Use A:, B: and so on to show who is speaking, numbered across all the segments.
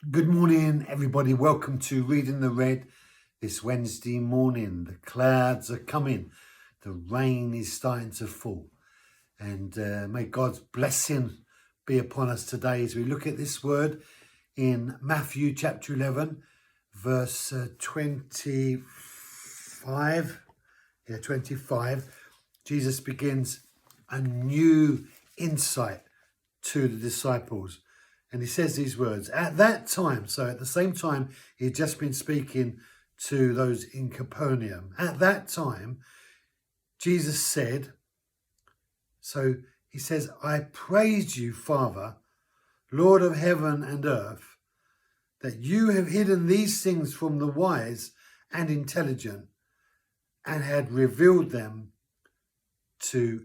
A: Good morning, everybody. Welcome to Reading the Red this Wednesday morning. The clouds are coming. The rain is starting to fall. And may God's blessing be upon us today as we look at this word in Matthew chapter 11, verse 25. 25. Jesus begins a new insight to the disciples. And he says these words, at that time, so at the same time he had just been speaking to those in Capernaum. At that time, Jesus said, so he says, I praise you, Father, Lord of heaven and earth, that you have hidden these things from the wise and intelligent and had revealed them to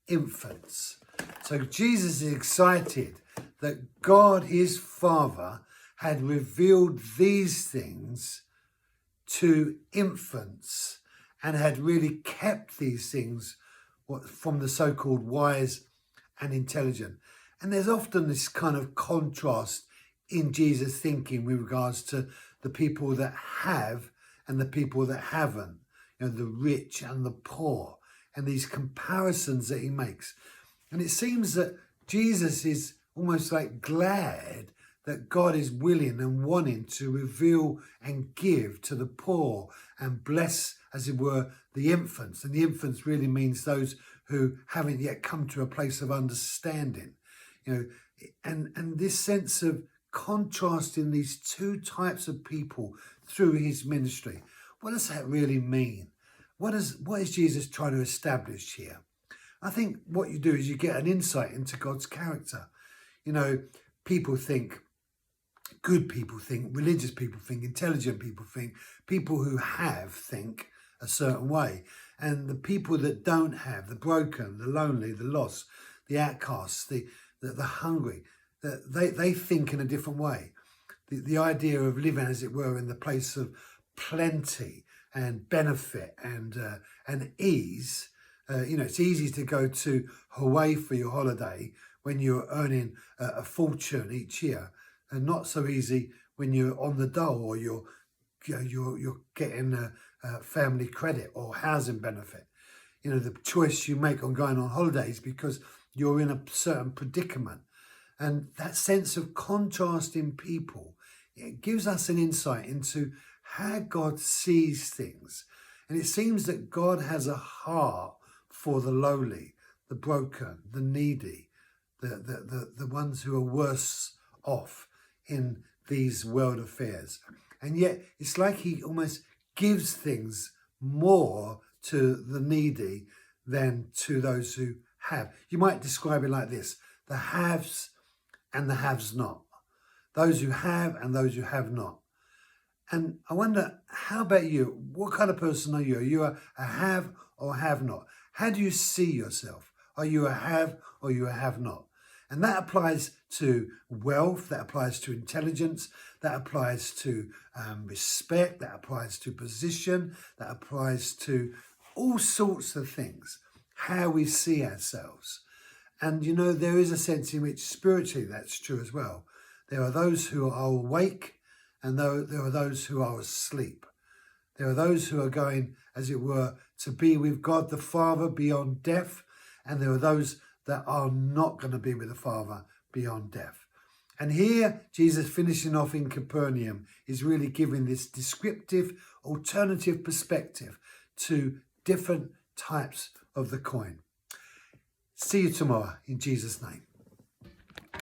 A: infants. So Jesus is excited that God, his Father, had revealed these things to infants and had really kept these things from the so-called wise and intelligent. And there's often this kind of contrast in Jesus' thinking with regards to the people that have and the people that haven't, the rich and the poor, and these comparisons that he makes. And it seems that Jesus is almost like glad that God is willing and wanting to reveal and give to the poor and bless, as it were, the infants. And the infants really means those who haven't yet come to a place of understanding. And this sense of contrasting these two types of people through his ministry. What does that really mean? What is Jesus trying to establish here? I think what you do is you get an insight into God's character. People think, good people think, religious people think, intelligent people think, people who have think a certain way. And the people that don't have, the broken, the lonely, the lost, the outcasts, the hungry, they think in a different way. The idea of living, as it were, in the place of plenty and benefit and ease. It's easy to go to Hawaii for your holiday when you're earning a fortune each year, and not so easy when you're on the dole or you're getting a family credit or housing benefit. The choice you make on going on holidays because you're in a certain predicament, and that sense of contrast in people, it gives us an insight into how God sees things. And it seems that God has a heart for the lowly, the broken, the needy, the ones who are worse off in these world affairs. And yet it's like he almost gives things more to the needy than to those who have. You might describe it like this: the haves and the haves not. Those who have and those who have not. And I wonder, how about you? What kind of person are you? Are you a have or have not? How do you see yourself? Are you a have or you a have not? And that applies to wealth, that applies to intelligence, that applies to respect, that applies to position, that applies to all sorts of things, how we see ourselves. And there is a sense in which spiritually that's true as well. There are those who are awake, and there are those who are asleep. There are those who are going, as it were, to be with God the Father beyond death. And there are those that are not going to be with the Father beyond death. And here, Jesus, finishing off in Capernaum, is really giving this descriptive, alternative perspective to different types of the coin. See you tomorrow in Jesus' name.